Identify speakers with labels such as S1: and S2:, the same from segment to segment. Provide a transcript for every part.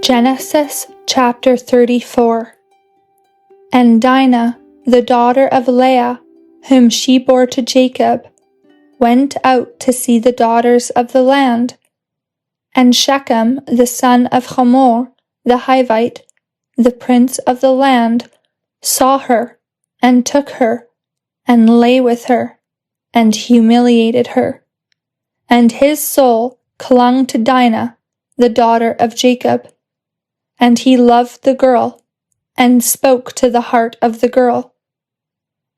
S1: Genesis chapter 34. And Dinah, the daughter of Leah, whom she bore to Jacob, went out to see the daughters of the land. And Shechem, the son of Hamor, the Hivite, the prince of the land, saw her, and took her, and lay with her, and humiliated her. And his soul clung to Dinah, the daughter of Jacob. And he loved the girl, and spoke to the heart of the girl.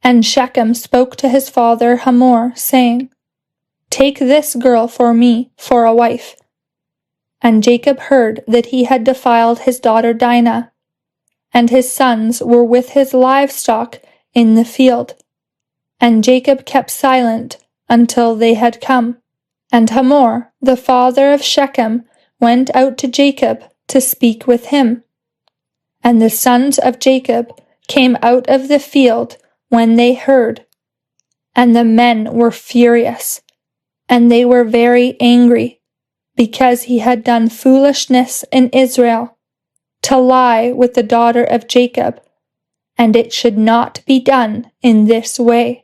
S1: And Shechem spoke to his father Hamor, saying, Take this girl for me for a wife. And Jacob heard that he had defiled his daughter Dinah, and his sons were with his livestock in the field. And Jacob kept silent until they had come. And Hamor, the father of Shechem, went out to Jacob to speak with him. And the sons of Jacob came out of the field when they heard. And the men were furious, and they were very angry, because he had done foolishness in Israel, to lie with the daughter of Jacob, and it should not be done in this way.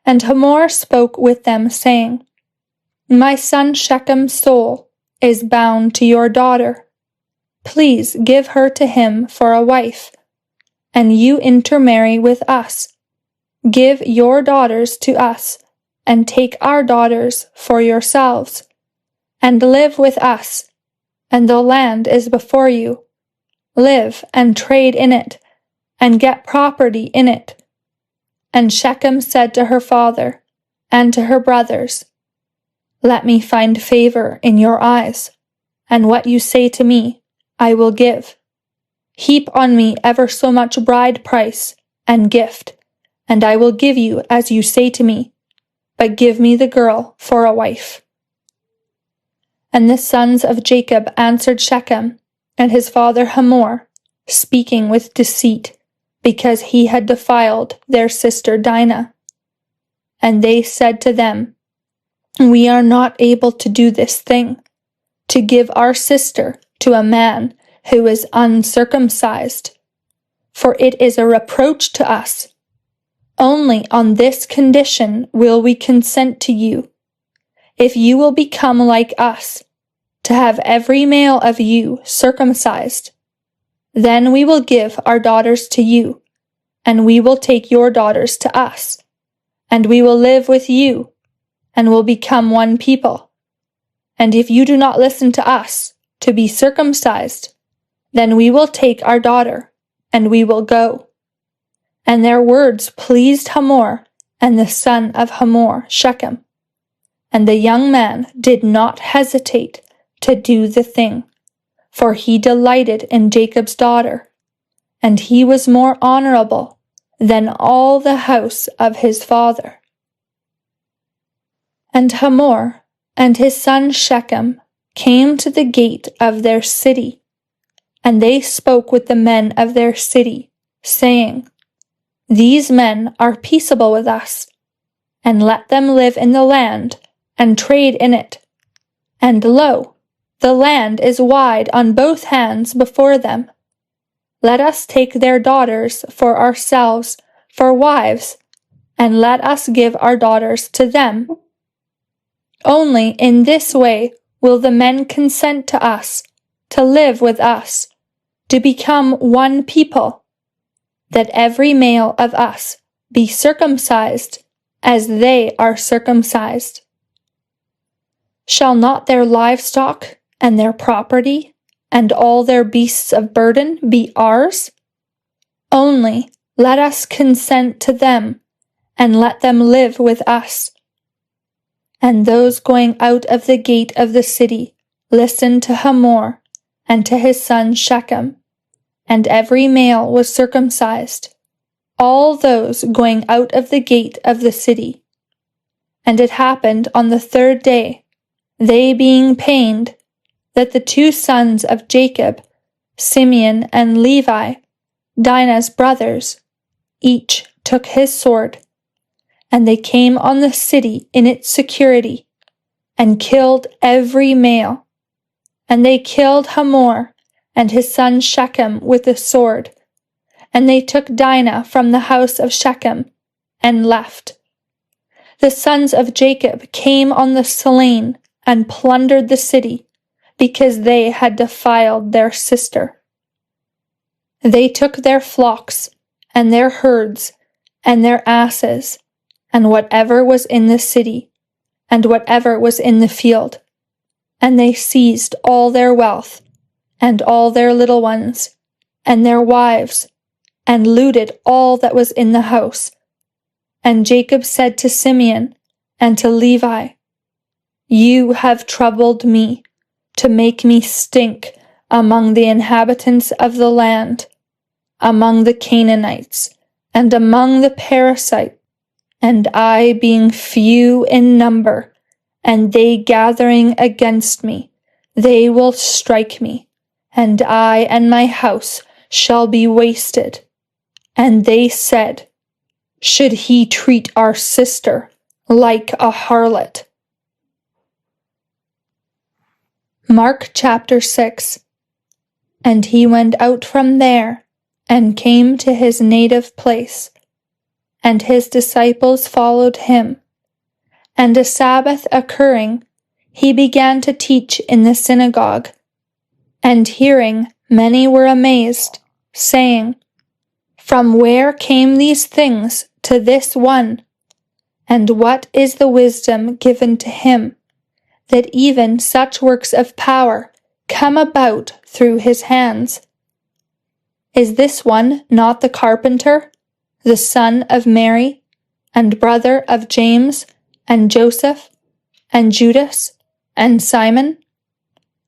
S1: And Hamor spoke with them, saying, My son Shechem's soul is bound to your daughter. Please give her to him for a wife, and you intermarry with us. Give your daughters to us, and take our daughters for yourselves, and live with us, and the land is before you. Live and trade in it, and get property in it. And Shechem said to her father and to her brothers, Let me find favor in your eyes, and what you say to me I will give. Heap on me ever so much bride price and gift, and I will give you as you say to me, but give me the girl for a wife. And the sons of Jacob answered Shechem and his father Hamor, speaking with deceit, because he had defiled their sister Dinah. And they said to them, We are not able to do this thing, to give our sister to a man who is uncircumcised, for it is a reproach to us. Only on this condition will we consent to you, if you will become like us, to have every male of you circumcised. Then we will give our daughters to you, and we will take your daughters to us, and we will live with you, and will become one people. And if you do not listen to us to be circumcised, then we will take our daughter, and we will go. And their words pleased Hamor and the son of Hamor, Shechem. And the young man did not hesitate to do the thing, for he delighted in Jacob's daughter, and he was more honorable than all the house of his father. And Hamor and his son Shechem came to the gate of their city, and they spoke with the men of their city, saying, These men are peaceable with us, and let them live in the land, and trade in it. And lo, the land is wide on both hands before them. Let us take their daughters for ourselves for wives, and let us give our daughters to them. Only in this way will the men consent to us, to live with us, to become one people, that every male of us be circumcised as they are circumcised. Shall not their livestock and their property and all their beasts of burden be ours? Only let us consent to them, and let them live with us. And those going out of the gate of the city listened to Hamor and to his son Shechem, and every male was circumcised, all those going out of the gate of the city. And it happened on the third day, they being pained, that the two sons of Jacob, Simeon and Levi, Dinah's brothers, each took his sword, and they came on the city in its security, and killed every male, And they killed Hamor and his son Shechem with the sword. And they took Dinah from the house of Shechem, and left. The sons of Jacob came on the slain and plundered the city, because they had defiled their sister. They took their flocks, and their herds, and their asses, and whatever was in the city, and whatever was in the field. And they seized all their wealth, and all their little ones, and their wives, and looted all that was in the house. And Jacob said to Simeon and to Levi, You have troubled me, to make me stink among the inhabitants of the land, among the Canaanites, and among the Perizzites, and I being few in number, and they gathering against me, they will strike me, and I and my house shall be wasted. And they said, Should he treat our sister like a harlot? Mark chapter 6. And he went out from there, and came to his native place, and his disciples followed him. And a Sabbath occurring, he began to teach in the synagogue. And hearing, many were amazed, saying, From where came these things to this one? And what is the wisdom given to him, that even such works of power come about through his hands? Is this one not the carpenter, the son of Mary, and brother of James, and Joseph, and Judas, and Simon?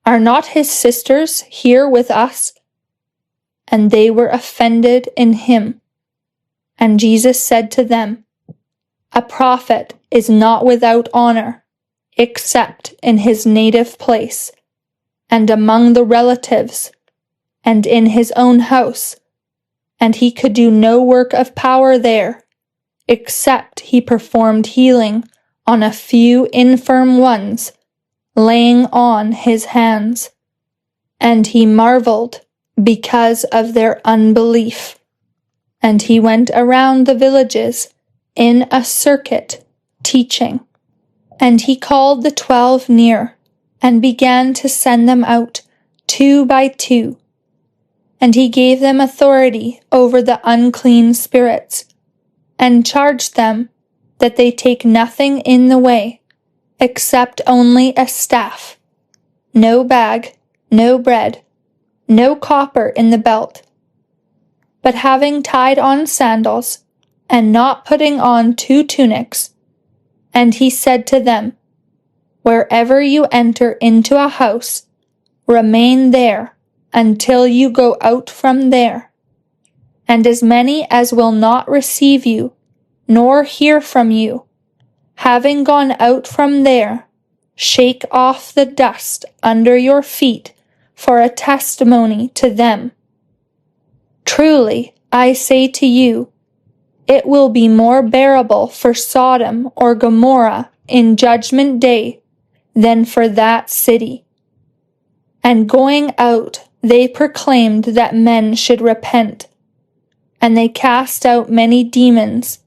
S1: Are not his sisters here with us? And they were offended in him. And Jesus said to them, A prophet is not without honor, except in his native place, and among the relatives, and in his own house. And he could do no work of power there, except he performed healing on a few infirm ones, laying on his hands. And he marveled because of their unbelief. And he went around the villages in a circuit, teaching. And he called the 12 near, and began to send them out 2 by 2. And he gave them authority over the unclean spirits, and charged them that they take nothing in the way, except only a staff, no bag, no bread, no copper in the belt, but having tied on sandals, and not putting on 2 tunics. And he said to them, Wherever you enter into a house, remain there until you go out from there. And as many as will not receive you, nor hear from you, having gone out from there, shake off the dust under your feet for a testimony to them. Truly, I say to you, it will be more bearable for Sodom or Gomorrah in judgment day than for that city. And going out, they proclaimed that men should repent. And they cast out many demons,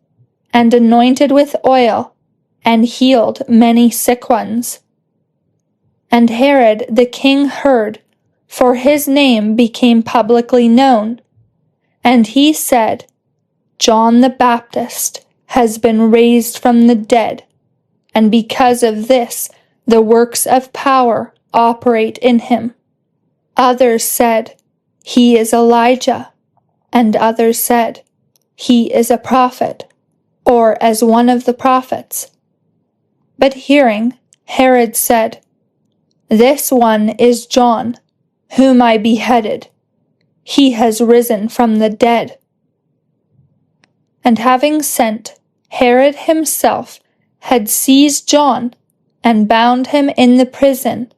S1: and anointed with oil, and healed many sick ones. And Herod the king heard, for his name became publicly known. And he said, John the Baptist has been raised from the dead, and because of this the works of power operate in him. Others said, He is Elijah, and others said, He is a prophet, or as one of the prophets. But hearing, Herod said, This one is John, whom I beheaded. He has risen from the dead. And having sent, Herod himself had seized John, and bound him in the prison,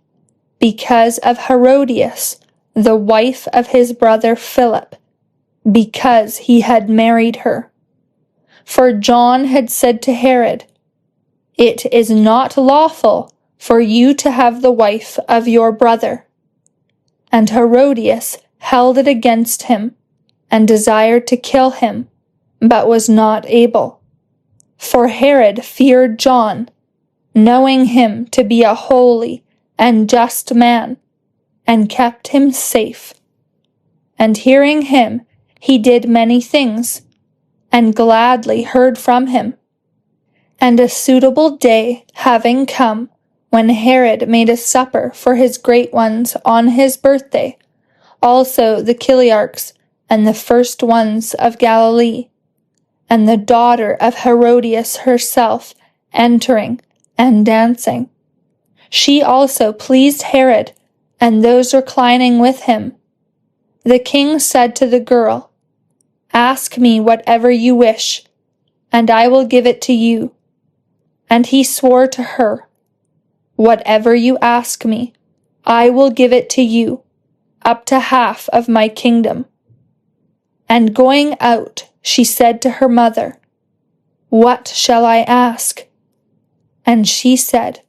S1: because of Herodias, the wife of his brother Philip, because he had married her. For John had said to Herod, It is not lawful for you to have the wife of your brother. and Herodias held it against him, and desired to kill him, but was not able. For Herod feared John, knowing him to be a holy and just man, and kept him safe. And hearing him, he did many things, and gladly heard from him. And a suitable day having come, when Herod made a supper for his great ones on his birthday, also the Chiliarchs and the first ones of Galilee, and the daughter of Herodias herself entering and dancing. She also pleased Herod and those reclining with him. The king said to the girl, "Ask me whatever you wish, and I will give it to you." And he swore to her, "Whatever you ask me, I will give it to you, up to half of my kingdom." And going out, she said to her mother, "What shall I ask?" And she said,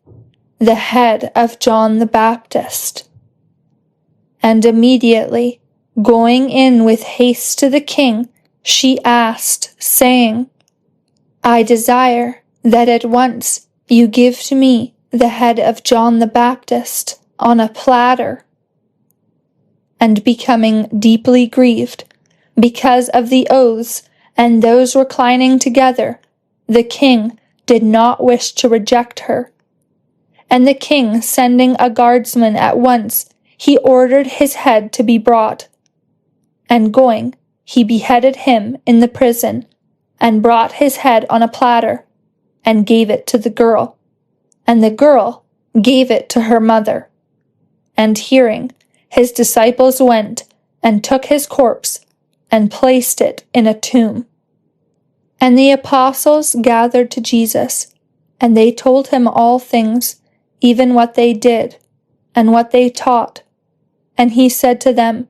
S1: "The head of John the Baptist." And immediately, going in with haste to the king, she asked, saying, "I desire that at once you give to me the head of John the Baptist on a platter." And becoming deeply grieved, because of the oaths and those reclining together, the king did not wish to reject her. And the king, sending a guardsman at once, he ordered his head to be brought. And going, he beheaded him in the prison, and brought his head on a platter, and gave it to the girl. And the girl gave it to her mother. And hearing, his disciples went and took his corpse and placed it in a tomb. And the apostles gathered to Jesus, and they told him all things, even what they did, and what they taught. And he said to them,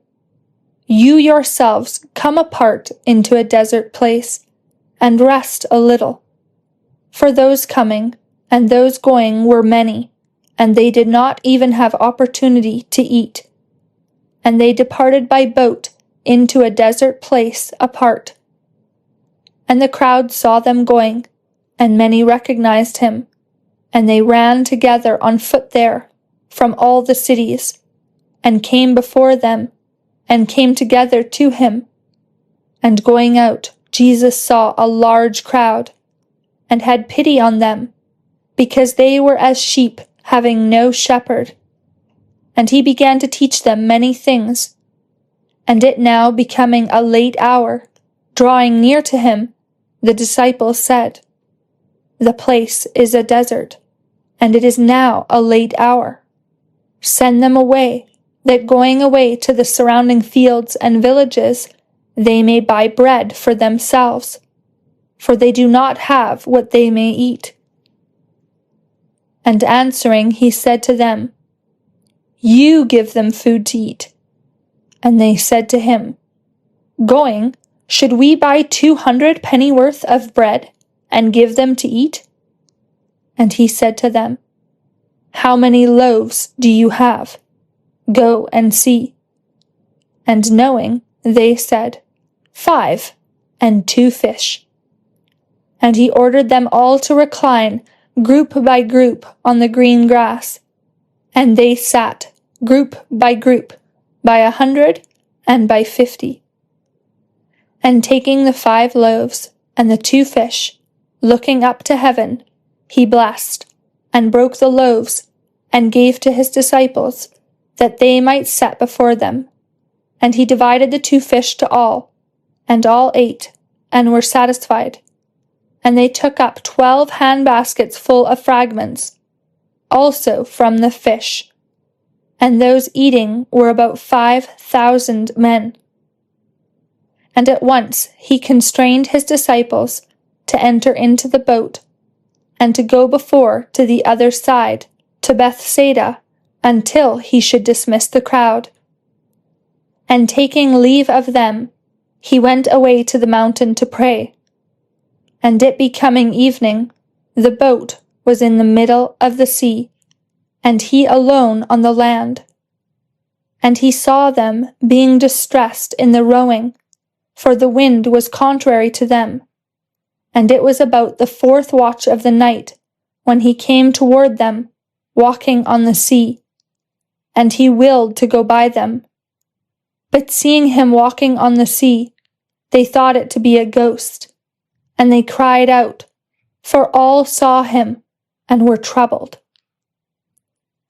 S1: "You yourselves come apart into a desert place, and rest a little." For those coming and those going were many, and they did not even have opportunity to eat. And they departed by boat into a desert place apart. And the crowd saw them going, and many recognized him, and they ran together on foot there from all the cities, and came before them, and came together to him. And going out, Jesus saw a large crowd, and had pity on them, because they were as sheep having no shepherd. And he began to teach them many things. And it now becoming a late hour, drawing near to him, the disciples said, "The place is a desert, and it is now a late hour. Send them away, that going away to the surrounding fields and villages, they may buy bread for themselves, for they do not have what they may eat." And answering, he said to them, "You give them food to eat." And they said to him, "Going, should we buy 200 pennyworth of bread, and give them to eat?" And he said to them, "How many loaves do you have? Go and see." And knowing, they said, 5, and 2 fish. And he ordered them all to recline, group by group, on the green grass. And they sat, group, by 100 and by 50. And taking the 5 loaves and the 2 fish, looking up to heaven, he blessed, and broke the loaves, and gave to his disciples, that they might set before them. And he divided the 2 fish to all, and all ate, and were satisfied. And they took up 12 handbaskets full of fragments, also from the fish. And those eating were about 5,000 men. And at once he constrained his disciples to enter into the boat, and to go before to the other side, to Bethsaida, until he should dismiss the crowd. And taking leave of them, he went away to the mountain to pray. And it becoming evening, the boat was in the middle of the sea, and he alone on the land. And he saw them being distressed in the rowing, for the wind was contrary to them. And it was about the 4th watch of the night, when he came toward them, walking on the sea. And he willed to go by them. But seeing him walking on the sea, they thought it to be a ghost, and they cried out, for all saw him, and were troubled.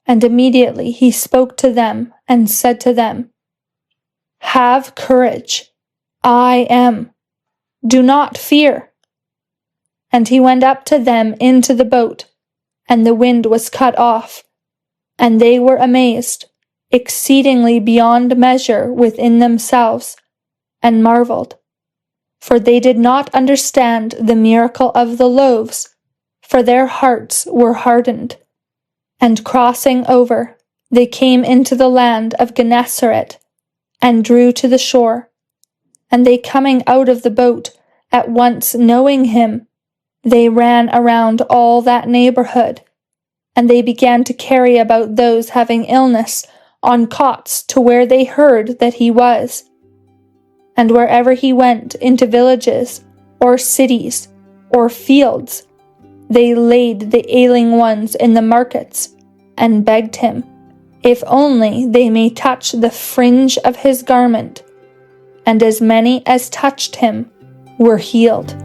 S1: And immediately he spoke to them, and said to them, Have courage, I am. Do not fear. And he went up to them into the boat, and the wind was cut off, and they were amazed, exceedingly beyond measure within themselves, and marveled. For they did not understand the miracle of the loaves, for their hearts were hardened. And crossing over, they came into the land of Gennesaret, and drew to the shore. And they coming out of the boat, at once knowing him, they ran around all that neighborhood, and they began to carry about those having illness on cots to where they heard that he was. And wherever he went into villages, or cities, or fields, they laid the ailing ones in the markets, and begged him, if only they may touch the fringe of his garment. And as many as touched him were healed.